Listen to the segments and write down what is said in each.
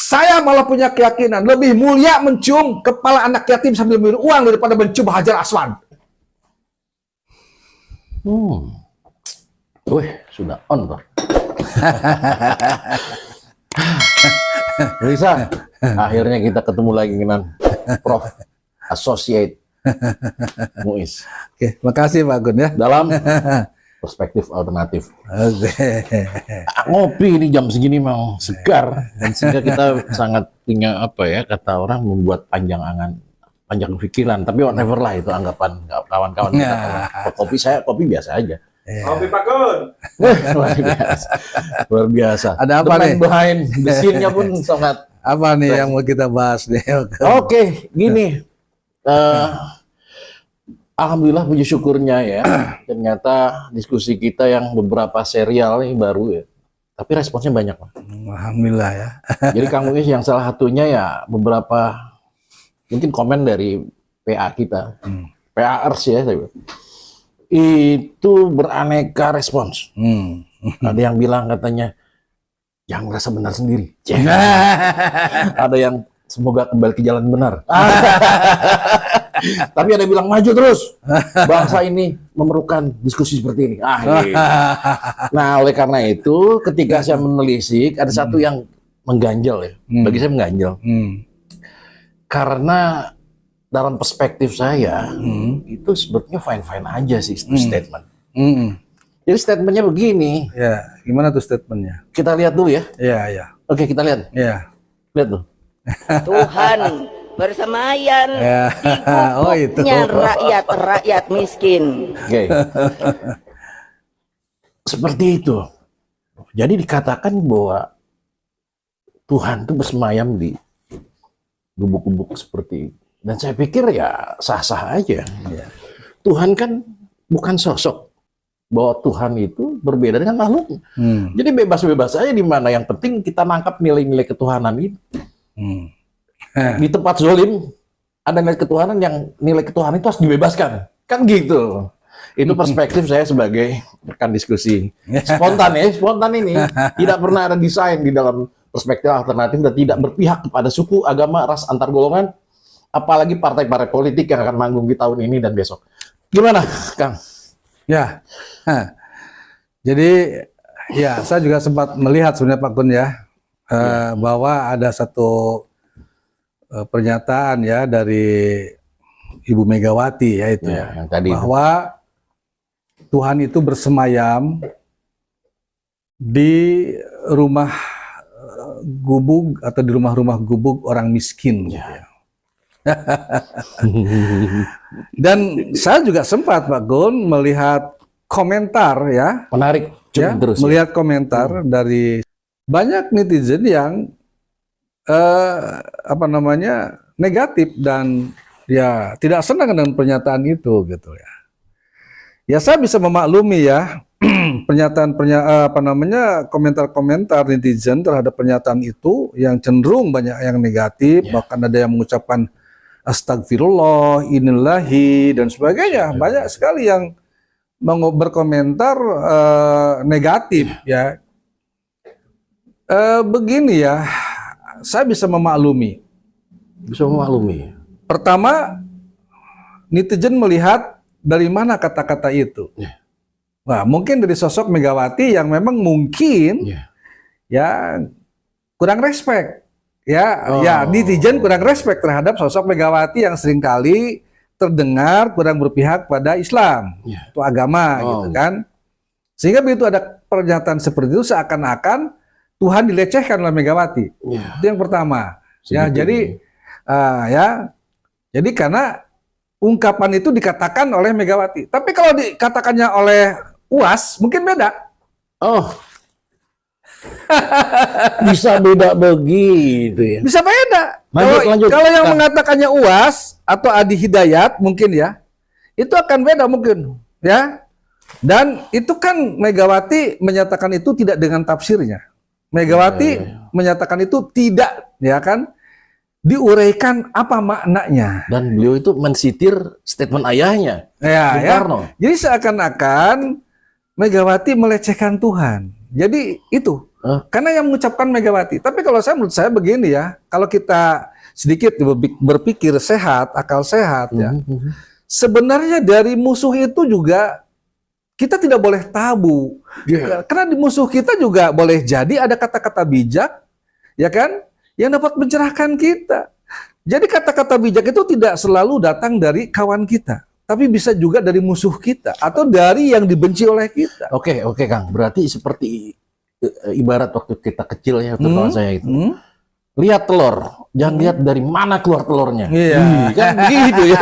Saya malah punya keyakinan lebih mulia mencium kepala anak yatim sambil minum uang daripada mencium Hajar Aswad. Wih, sudah on toh. Risa, akhirnya kita ketemu lagi dengan Prof. Associate Muiz. Oke, makasih Pak Gun ya. Dalam perspektif alternatif. Oke. Ngopi ini jam segini mau segar, dan sehingga kita sangat punya apa ya, kata orang membuat panjang angan, panjang pikiran. Tapi whatever lah itu anggapan kawan-kawan kita. Kopi saya kopi biasa aja. Kopi Pak Gun. Luar biasa. Luar biasa. Ada apa nih? Behind the scene-nya pun sangat. Apa nih yang mau kita bahas nih? Oke, gini. Alhamdulillah puji syukurnya ya. Ternyata diskusi kita yang beberapa serial ini baru ya. Tapi responsnya banyak, Pak. Alhamdulillah ya. Jadi Kang Muiz yang salah satunya ya beberapa mungkin komen dari PA kita. PA-ers ya. Itu beraneka respons. Ada yang bilang katanya jangan merasa benar sendiri. Ada yang semoga kembali ke jalan benar. Tapi ada yang bilang maju terus. Bangsa ini memerlukan diskusi seperti ini. Nah, oleh karena itu ketika saya menelisik ada satu yang mengganjal ya. Bagi saya mengganjal. Karena dalam perspektif saya itu sebetulnya fine-fine aja sih itu statement. Jadi statementnya begini. Ya, gimana tuh statementnya? Kita lihat dulu ya. Iya, iya. Oke, kita lihat. Iya. Lihat tuh. Tuhan bersemayam di gubuknya rakyat miskin. Oke. Seperti itu. Jadi dikatakan bahwa Tuhan itu bersemayam di gubuk-gubuk seperti itu. Dan saya pikir ya sah-sah aja. Tuhan kan bukan sosok. Bahwa Tuhan itu berbeda dengan makhluk. Jadi bebas-bebas aja di mana. Yang penting kita nangkap nilai-nilai ketuhanan itu. Di tempat zolim ada nilai ketuhanan yang nilai ketuhanan itu harus dibebaskan. Kan gitu. Itu perspektif saya sebagai rekan diskusi. Spontan ya, spontan ini. Tidak pernah ada desain di dalam perspektif alternatif dan tidak berpihak kepada suku, agama, ras, antar golongan. Apalagi partai-partai politik yang akan manggung di tahun ini dan besok. Gimana, Kang? Ya. Jadi ya saya juga sempat melihat sebenarnya Pak Gun ya. Bahwa ada satu pernyataan ya dari Ibu Megawati ya itu Ya, yang tadi bahwa Tuhan itu bersemayam di rumah gubuk atau di rumah-rumah gubuk orang miskin. Ya. Dan saya juga sempat Pak Gun melihat komentar ya. Menarik. Ya, terus melihat komentar dari banyak netizen yang negatif dan ya tidak senang dengan pernyataan itu gitu ya. Ya saya bisa memaklumi ya komentar-komentar netizen terhadap pernyataan itu yang cenderung banyak yang negatif, bahkan ada yang mengucapkan astagfirullah, inillahi dan sebagainya. Banyak sekali yang berkomentar negatif ya. Begini ya, saya bisa memaklumi. Pertama, netizen melihat dari mana kata-kata itu. Nah, mungkin dari sosok Megawati yang memang mungkin ya kurang respect. Ya, netizen kurang respect terhadap sosok Megawati yang seringkali terdengar kurang berpihak pada Islam, atau agama gitu kan. Sehingga begitu ada pernyataan seperti itu seakan-akan Tuhan dilecehkan oleh Megawati. Itu yang pertama. Ya, jadi jadi karena ungkapan itu dikatakan oleh Megawati. Tapi kalau dikatakannya oleh UAS mungkin beda. Bisa beda begitu ya. Bisa beda. Lanjut. Kalau yang mengatakannya UAS atau Adi Hidayat mungkin ya, itu akan beda mungkin ya. Dan itu kan Megawati menyatakan itu tidak dengan tafsirnya. Megawati menyatakan itu tidak, ya kan, diuraikan apa maknanya. Dan beliau itu mensitir statement ayahnya, Bung Karno. Jadi seakan-akan Megawati melecehkan Tuhan. Jadi itu Karena yang mengucapkan Megawati. Tapi kalau menurut saya begini ya, kalau kita sedikit berpikir sehat, akal sehat ya. Sebenarnya dari musuh itu juga kita tidak boleh tabu. Karena di musuh kita juga boleh jadi ada kata-kata bijak, ya kan, yang dapat mencerahkan kita. Jadi kata-kata bijak itu tidak selalu datang dari kawan kita, tapi bisa juga dari musuh kita atau dari yang dibenci oleh kita. Oke, Kang. Berarti seperti ibarat waktu kita kecil ya, terutama saya itu. Lihat telur, jangan lihat dari mana keluar telurnya. Iya. Kan begitu ya.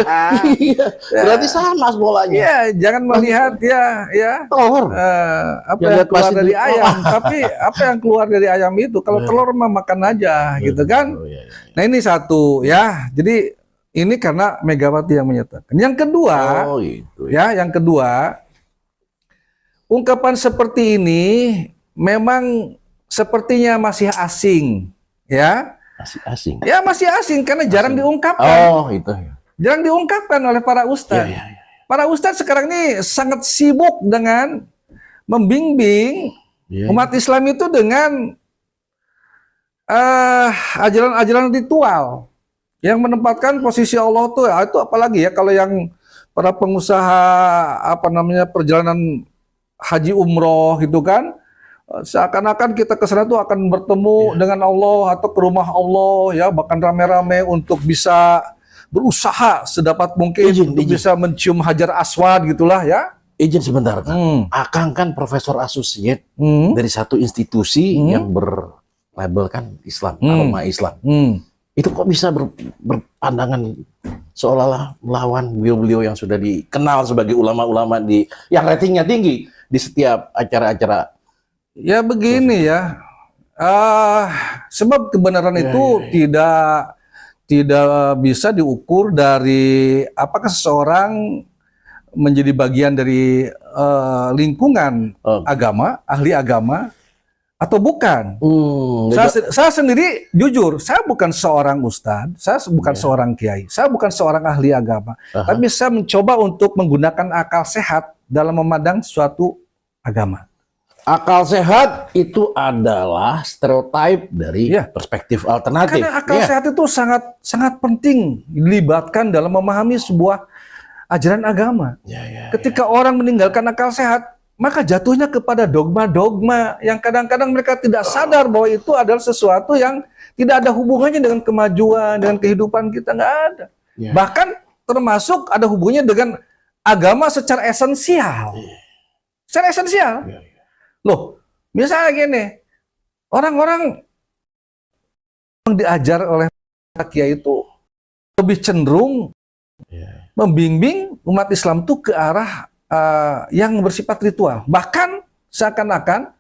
Berarti sama bolanya. Iya, jangan melihat ya telur. Apa Jangan yang lihat keluar pasti dari di- ayam, tapi apa yang keluar dari ayam itu kalau telur mah makan aja gitu kan. Nah, ini satu ya. Jadi ini karena Megawati yang menyatakan. Yang kedua, Gitu. yang kedua, ungkapan seperti ini memang sepertinya masih asing. Ya, Masih asing. ya masih asing karena jarang diungkapkan. Itu. Jarang diungkapkan oleh para ustadz. Iya. Para ustadz sekarang ini sangat sibuk dengan membimbing umat Islam itu dengan ajaran-ajaran ritual yang menempatkan posisi Allah tuh itu apalagi ya kalau yang para pengusaha perjalanan haji umroh gitu kan, seakan-akan kita ke sana tuh akan bertemu dengan Allah atau ke rumah Allah ya, bahkan rame-rame untuk bisa berusaha sedapat mungkin untuk bisa mencium Hajar Aswad gitulah ya. Izin sebentar, Kang. Akang kan profesor associate dari satu institusi yang berlabelkan Islam, aroma Islam. Itu kok bisa berpandangan seolah-olah melawan beliau-beliau yang sudah dikenal sebagai ulama-ulama yang ratingnya tinggi di setiap acara-acara. Ya begini ya, sebab kebenaran itu tidak bisa diukur dari apakah seseorang menjadi bagian dari lingkungan agama, ahli agama, atau bukan. Saya sendiri jujur, saya bukan seorang ustadz, saya bukan seorang kiai, saya bukan seorang ahli agama, tapi saya mencoba untuk menggunakan akal sehat dalam memandang suatu agama. Akal sehat itu adalah stereotip dari perspektif alternatif. Karena akal sehat itu sangat penting dilibatkan dalam memahami sebuah ajaran agama. Ketika orang meninggalkan akal sehat, maka jatuhnya kepada dogma-dogma yang kadang-kadang mereka tidak sadar bahwa itu adalah sesuatu yang tidak ada hubungannya dengan kemajuan, dengan kehidupan kita, nggak ada. Bahkan termasuk ada hubungannya dengan agama secara esensial. Secara esensial. Loh, misalnya gini, orang-orang yang diajar oleh kiai itu lebih cenderung membimbing umat Islam itu ke arah yang bersifat ritual. Bahkan seakan-akan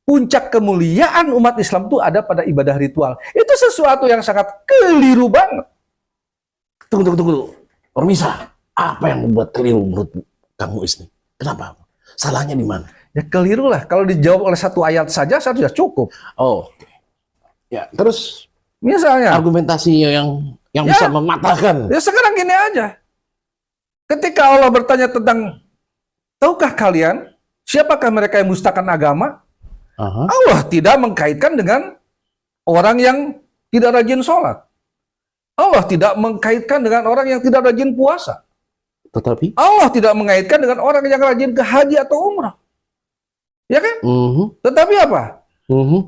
puncak kemuliaan umat Islam itu ada pada ibadah ritual. Itu sesuatu yang sangat keliru banget. Tunggu. Permisa, apa yang membuat keliru menurut Kang Muiz nih? Kenapa? Salahnya di mana? Ya keliru lah. Kalau dijawab oleh satu ayat saja sudah cukup. Ya, terus misalnya argumentasinya yang bisa mematahkan. Ya sekarang gini aja. Ketika Allah bertanya tentang, tahukah kalian siapakah mereka yang mendustakan agama? Allah tidak mengkaitkan dengan orang yang tidak rajin sholat. Allah tidak mengkaitkan dengan orang yang tidak rajin puasa. Tetapi Allah tidak mengaitkan dengan orang yang rajin ke haji atau umrah. Ya kan? Tetapi apa?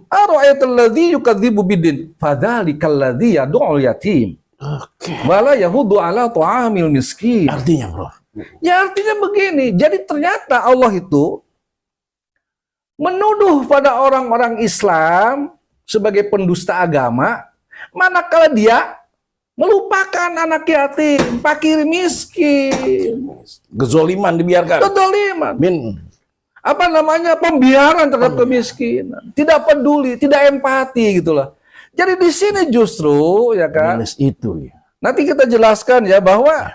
Ara'aital ladzi yukadzibu biddin fadzalikal ladzi yad'ul yatim. Wala yahudu ala ta'amil miskin. Artinya, Bro. Ya artinya begini. Jadi ternyata Allah itu menuduh pada orang-orang Islam sebagai pendusta agama, manakala dia melupakan anak yatim, fakir miskin. Gezoliman dibiarkan. Kezoliman. Pembiaran terhadap kemiskinan. Tidak peduli, tidak empati gitulah. Jadi di sini justru ya kan. Itu ya. Nanti kita jelaskan ya bahwa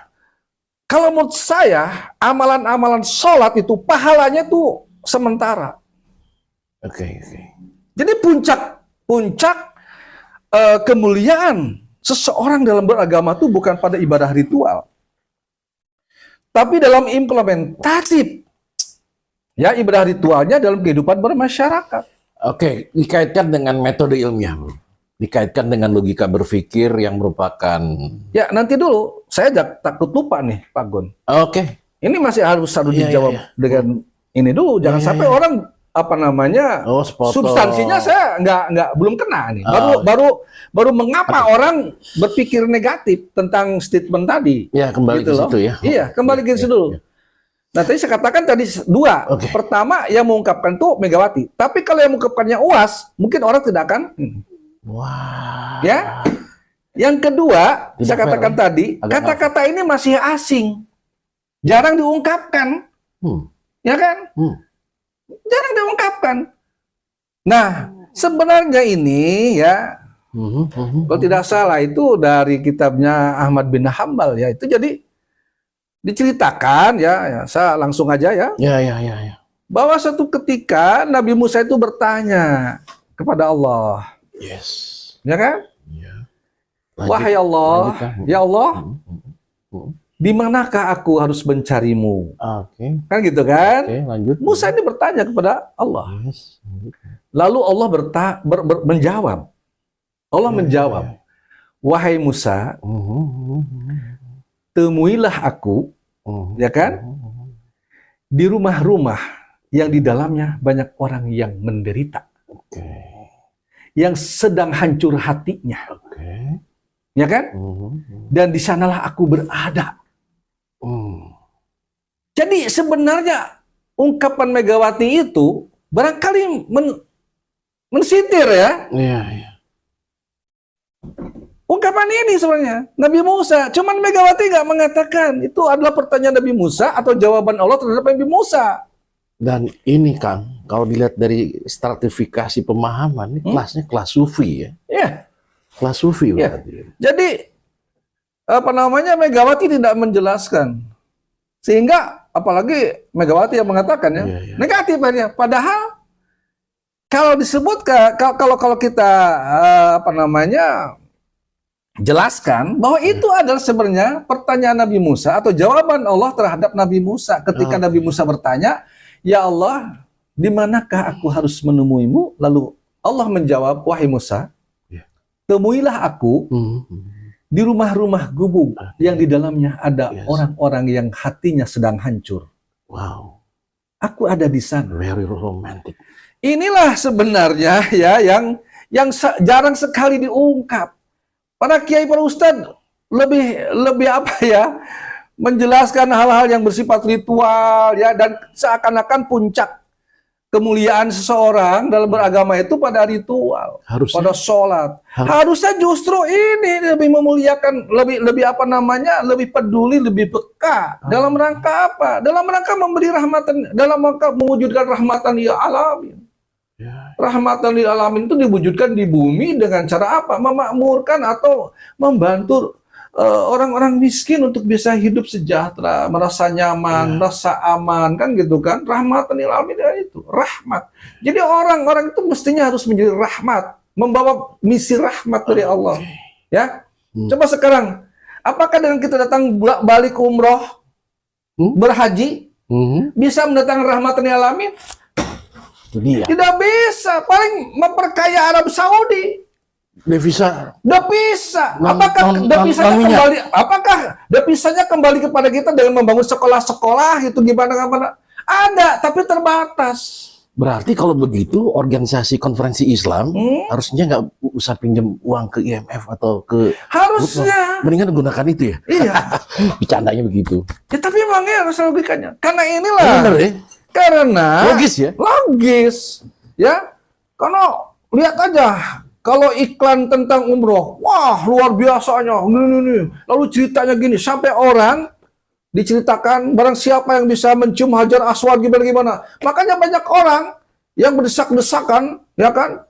kalau menurut saya amalan-amalan sholat itu pahalanya tuh sementara. Oke. Jadi puncak kemuliaan seseorang dalam beragama itu bukan pada ibadah ritual, tapi dalam implementatif. Ya, ibadah ritualnya dalam kehidupan bermasyarakat. Oke, dikaitkan dengan metode ilmiah, Bro. Dikaitkan dengan logika berpikir yang merupakan... Ya, nanti dulu. Saya takut lupa nih, Pak Gun. Oke. Ini masih harus Iya, dijawab iya. dengan ini dulu. Jangan Iya, sampai iya. orang Sepotong. substansinya saya nggak belum kena nih. Oh. Baru mengapa orang berpikir negatif tentang statement tadi? Ya, kembali Gitu ke loh. situ ya. Iya, kembali ke situ dulu. Nah, tadi saya katakan tadi dua. Oke. Pertama yang mengungkapkan itu Megawati. Tapi kalau yang mengungkapkannya UAS, mungkin orang tidak akan. Wah. Ya. Yang kedua, Tidak saya fair, katakan ya? tadi, Agak kata-kata ini masih asing. Jarang diungkapkan. Ya kan? Jarang diungkapkan. Nah, sebenarnya ini ya, kalau tidak salah itu dari kitabnya Ahmad bin Hambal ya, itu jadi diceritakan ya, saya langsung aja ya, Ya. bahwa suatu ketika Nabi Musa itu bertanya kepada Allah, Yes. ya kan? Ya. Wahai Allah, lanjutkan. ya Allah, di manakah aku harus mencarimu? Oke. Kan gitu kan? Oke, lanjut. Musa ini bertanya kepada Allah. Yes. Lalu Allah menjawab. Allah Ya, menjawab, ya. wahai Musa, temuilah aku, ya kan, di rumah-rumah yang di dalamnya banyak orang yang menderita, Oke. yang sedang hancur hatinya, Oke. ya kan? Dan di sanalah aku berada. Jadi sebenarnya ungkapan Megawati itu barangkali mensintir ya. Iya. Ungkapan ini sebenarnya Nabi Musa, cuman Megawati nggak mengatakan itu adalah pertanyaan Nabi Musa atau jawaban Allah terhadap Nabi Musa. Dan ini Kang, kalau dilihat dari stratifikasi pemahaman, ini kelasnya kelas sufi ya. Ya, Kelas sufi Ya. berarti. jadi Megawati tidak menjelaskan, sehingga apalagi Megawati yang mengatakan ya Iya, iya. negatif akhirnya. Padahal kalau disebutkan, kalau kita jelaskan bahwa itu adalah sebenarnya pertanyaan Nabi Musa atau jawaban Allah terhadap Nabi Musa ketika Oke. Nabi Musa bertanya, ya Allah, di manakah aku harus menemuimu? Lalu Allah menjawab, wahai Musa, Ya. temuilah aku di rumah-rumah gubuk yang di dalamnya ada Yes. orang-orang yang hatinya sedang hancur. Wow, Aku ada di sana. very romantic. Inilah sebenarnya ya yang jarang sekali diungkap. Para kiai, para ustadz lebih apa ya, menjelaskan hal-hal yang bersifat ritual ya, dan seakan-akan puncak kemuliaan seseorang dalam beragama itu pada ritual, Harusnya. pada sholat. Harusnya justru ini lebih memuliakan, lebih peduli, lebih peka. Dalam rangka apa? Dalam rangka memberi rahmatan, dalam rangka mewujudkan rahmatan lil alamin. Ya. Rahmatan lil alamin itu diwujudkan di bumi dengan cara apa? Memakmurkan atau membantu orang-orang miskin untuk bisa hidup sejahtera, merasa nyaman, merasa aman, kan gitu kan? Rahmatan lil alamin ya itu, rahmat. Jadi orang-orang itu mestinya harus menjadi rahmat, membawa misi rahmat dari Allah. Ya. Coba sekarang, apakah dengan kita datang balik umroh, berhaji, bisa mendatangkan rahmatan lil alamin? Itu dia. Tidak bisa, paling memperkaya Arab Saudi. Devisa. Devisa. Apakah devisanya kembali kepada kita dengan membangun sekolah-sekolah itu gimana? Ada, tapi terbatas. Berarti kalau begitu organisasi konferensi Islam harusnya nggak usah pinjam uang ke IMF atau ke... Harusnya. Mendingan gunakan itu ya. Iya. Bercandanya begitu. Ya, tapi memangnya harus logikanya. Karena inilah. Benar ya? Karena Logis ya? Logis. Ya. Karena lihat aja kalau iklan tentang umroh, wah luar biasanya. Ini. Lalu ceritanya gini, sampai orang diceritakan barang siapa yang bisa mencium Hajar Aswad gimana. Makanya banyak orang yang berdesak-desakan, ya kan?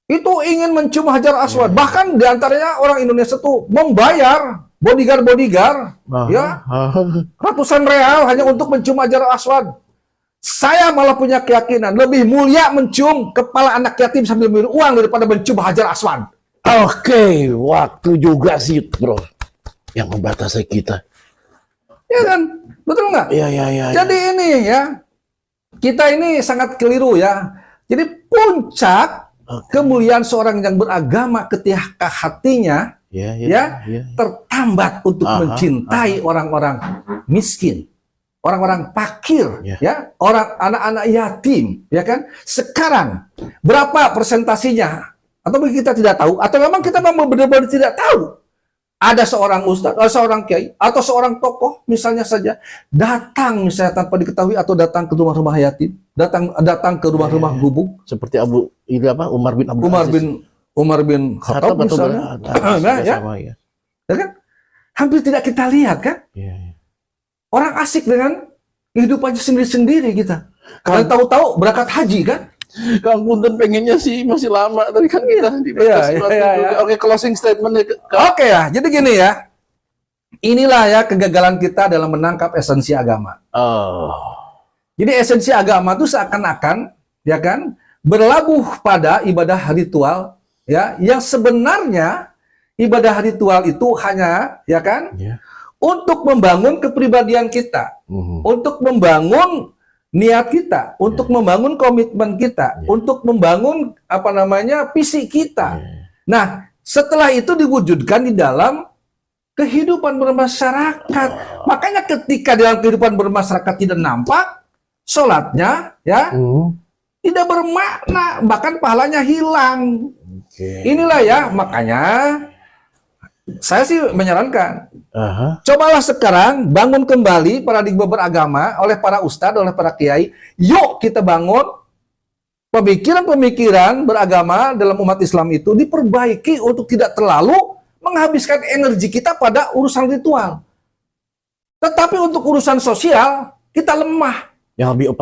Itu ingin mencium Hajar Aswad. Bahkan diantaranya orang Indonesia tuh membayar bodyguard, ya, ratusan real hanya untuk mencium Hajar Aswad. Saya malah punya keyakinan lebih mulia mencium kepala anak yatim sambil minum uang daripada mencium Hajar Aswad. Oke, waktu juga sih bro yang membatasi kita. Ya kan? Betul nggak? Iya. Jadi ini ya, kita ini sangat keliru ya. Jadi puncak kemuliaan seorang yang beragama ketika hatinya tertambat untuk mencintai orang-orang miskin, orang-orang fakir, ya, orang anak-anak yatim, ya kan? Sekarang berapa persentasinya? Atau kita tidak tahu? Atau memang kita memang benar-benar tidak tahu? Ada seorang ustadz, atau seorang kiai, atau seorang tokoh misalnya saja datang misalnya tanpa diketahui atau datang ke rumah-rumah yatim, datang ke rumah-rumah gubuk, seperti Umar bin Abdul Aziz. Umar bin Khattab misalnya, ya kan? Hampir tidak kita lihat kan? Orang asik dengan kehidupannya sendiri-sendiri kita. Kalau tahu-tahu berangkat haji kan? Kang Punten pengennya sih masih lama, tapi kan kita dibatasi waktu. Oke, closing statement. Oke ya, jadi gini ya. Inilah ya kegagalan kita dalam menangkap esensi agama. Jadi esensi agama itu seakan-akan, ya kan, berlabuh pada ibadah ritual, ya, yang sebenarnya ibadah ritual itu hanya, ya kan, untuk membangun kepribadian kita, untuk membangun niat kita, untuk membangun komitmen kita, untuk membangun visi kita. Nah, setelah itu diwujudkan di dalam kehidupan bermasyarakat. Makanya ketika dalam kehidupan bermasyarakat tidak nampak, sholatnya ya tidak bermakna, bahkan pahalanya hilang. Inilah ya, makanya saya sih menyarankan, cobalah sekarang bangun kembali paradigma beragama oleh para ustadz, oleh para kiai. Yuk kita bangun pemikiran-pemikiran beragama dalam umat Islam itu diperbaiki untuk tidak terlalu menghabiskan energi kita pada urusan ritual. Tetapi untuk urusan sosial kita lemah. Yang lebih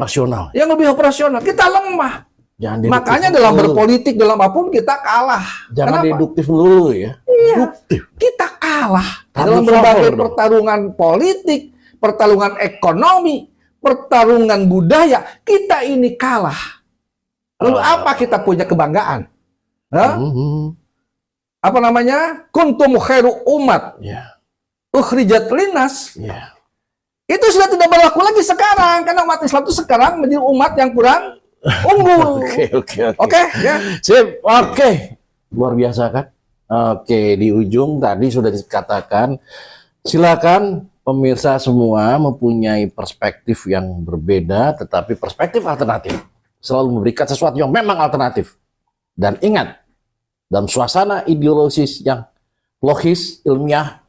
operasional. Kita lemah. Makanya dalam berpolitik, dalam apapun kita kalah. Jangan deduktif dulu ya. Iya, kita kalah dalam berbagai pertarungan politik, pertarungan ekonomi, pertarungan budaya. Kita ini kalah. Lalu apa kita punya kebanggaan? Apa namanya? Kuntum khairu umat. Ukhrijat linnas. Itu sudah tidak berlaku lagi sekarang, karena umat Islam itu sekarang menjadi umat yang kurang unggul. Oke, ya. Sip. Oke. Luar biasa kan? Oke, di ujung tadi sudah dikatakan, silakan pemirsa semua mempunyai perspektif yang berbeda, tetapi perspektif alternatif. Selalu memberikan sesuatu yang memang alternatif. Dan ingat, dalam suasana ideologis yang logis, ilmiah,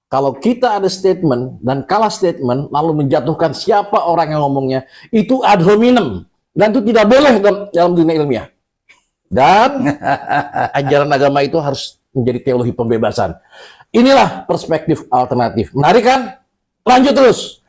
kalau kita ada statement dan kalah statement, lalu menjatuhkan siapa orang yang ngomongnya, itu ad hominem. Dan itu tidak boleh dalam dunia ilmiah. Dan ajaran agama itu harus menjadi teologi pembebasan. Inilah perspektif alternatif. Menarik kan? Lanjut terus.